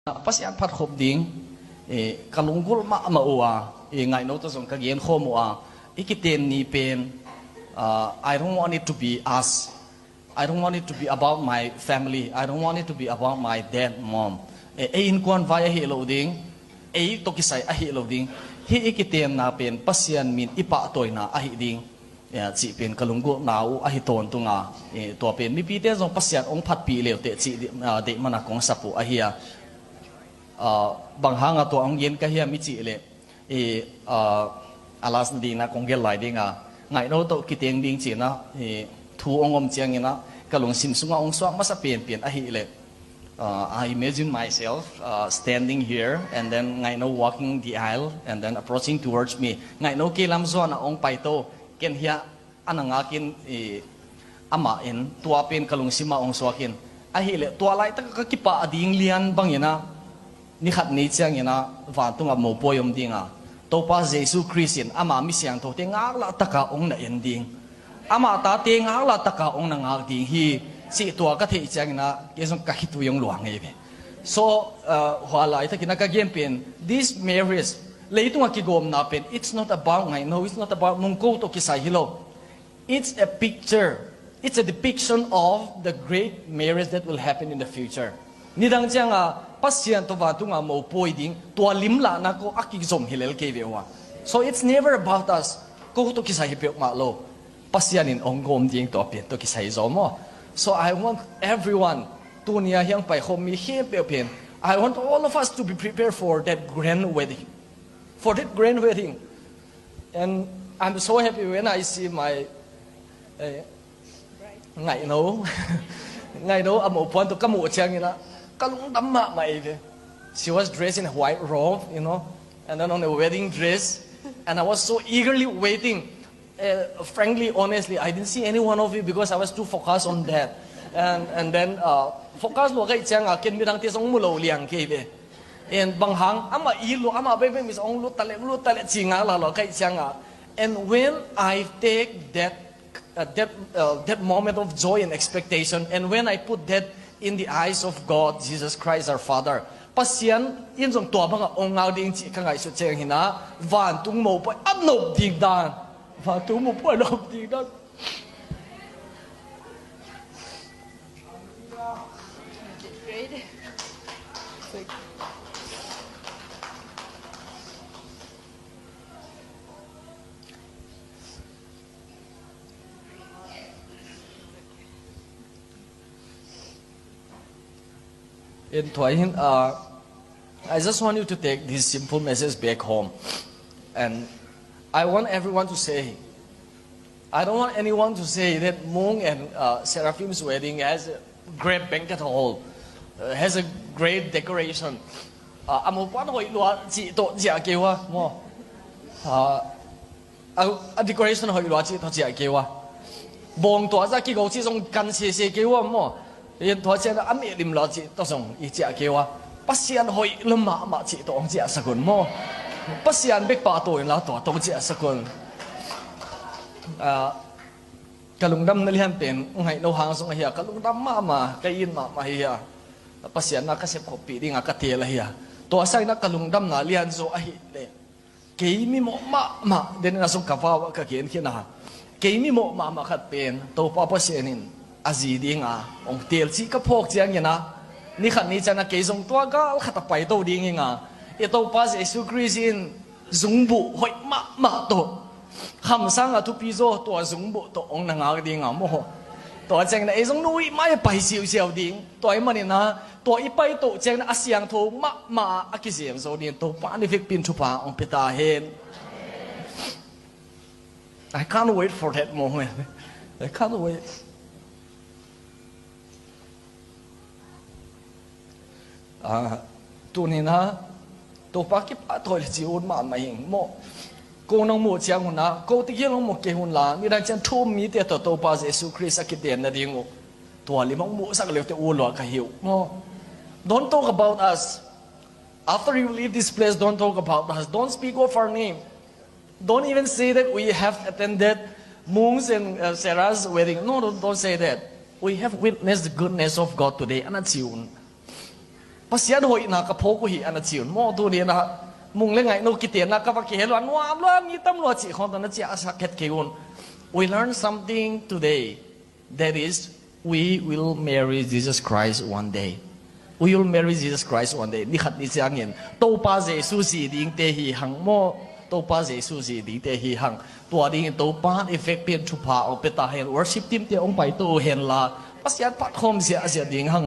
Pasian pat khop ding kalungkul ma maua ngai no to song kagien khomua ikiten ni pen I don't want it to be us. I don't want it to be about my family. I don't want it to be about my dad, mom. In kwan vaya hi loading to kisai ahi loading hi ikiten na pen pasian min ipa toy na ahi ding ya chi pen kalungkul nau ahi ton tunga to pen mi pi te song pasian ong phat pi leo te chi de mana kong sapu ahia bang hanga to ang yen kahia mi chi le alas di na kong gel lai dinga ngai no to kiteng ding chi na thu ongom chiang ina kalung sim sunga ong swak masa pen a hi le I imagine myself standing here and then ngai no walking the aisle and then approaching towards me ngai no ke lam zo na ong pai to ken hia ananga kin ama in tua pen kalung sima ong swakin a hi le tua lai ta ka kipa ading lian bang ina ni khat ni chiang ina wa tunga mo poyom dinga to pa jesu christian ama mi siang to te ngak la taka ong na ending ama ta te ngak la taka ong na ngak ding hi si tua ka the chiang ina ke song ka hitu yong luang ngai be so hwala ita kina ka agenpen this marriage leitunga ki gom na pen it's not about ngai no it's not about mung ko to kisai hilo it's a picture, it's a depiction of the great marriage that will happen in the future nidang chiang pasian to va tunga mo poiding to limla na ko akigzom hilel kevewa so it's never about us ko to kisai pe ma lo pasian in ongom ding to pen to kisai zomo so I want everyone to nia hyang pai khom mi he pe pen I want all of us to be prepared for that grand wedding and I'm so happy when I see my ngai no amo pon to kamu chiang ina kalung damma mai she was dressed in a white robe, you know, and then on a wedding dress, and I was so eagerly waiting. Frankly, honestly, I didn't see any one of you because I was too focused on that. And then focus lo kai chang ken mi dang te song mu lo liang ke be. And bang hang ama ilu ama be mis ong lu tale chinga la lo kai chang. And when I take that moment of joy and expectation, and when I put that in the eyes of God, Jesus Christ our Father, pasian in jong tua banga ong ngau ding chi ka ngai su cheng hina van tung mo pa anop ding dan van tung mo pa anop ding dan in Thai, I just want you to take this simple message back home. And I want everyone to say, I don't want anyone to say that Mung and Seraphim's wedding has a great banquet hall, has a great decoration. A decoration hoi lua chi to chia kewa. Bong to za ki go chi song kan se se kewa mo. Yen to chen am lim lo chi to song I chia kewa pasian hoi lema ma chi to ong chia sakun mo pasian bek pa to la to chia sakun kalung dam na lihan pen ngai no hang song hiya kalung dam ma kain ma hiya pasian na ka sep ko pi ding ka te la hiya to sai na kalung dam na lihan so ahi le kei mi mo ma den na song ka fa ka ken khina kei mi mo ma khat pen to pa pasianin azi dinga ong tel chi ka phok chiang yana ni khat ni chana ke zong tua ga khata pai to ding nga e to pas Jesu Christin zungbu hoi ma to ham sang a tu pi zo to zungbu to ong na nga ding mo to chang na e zong nui mai pai siu siu ding to ai mani na to I pai to chang na asyang tho ma akisem zo din to pa ni fik pin thu pa ong pita hen I can't wait for that moment. I can't wait. Tu ni na tu pa ki pa thoi chi un ma ma hing mo ko nong mo chiang hun na ko ti yeng mo ke hun la ni dan chen thu mi te to pa Jesu Christ akiten na ding o to li mong mo sak le te u lo ka hiu mo don't talk about us after you leave this place. Don't talk about us, don't speak of our name, don't even say that we have attended Mung's and Sarah's wedding. No, don't say that. We have witnessed the goodness of God today and that's you. pasian hoi na ka phoku hi ana chiun mo tu ni na mung le ngai no Kitenna ka ba ke lwan wa ni tam lo chi khon na chi asa ket keun. We learn something today, that is, we will marry Jesus Christ one day. We will marry Jesus Christ one day. Ni khat ni chiang yin to pa Jesu si ding te hi hang mo to pa Jesu si ding te hi hang tua ding to pa effect pen chu pa o peta hen worship team te ong pai to hen la pasian pat khom sia sia ding hang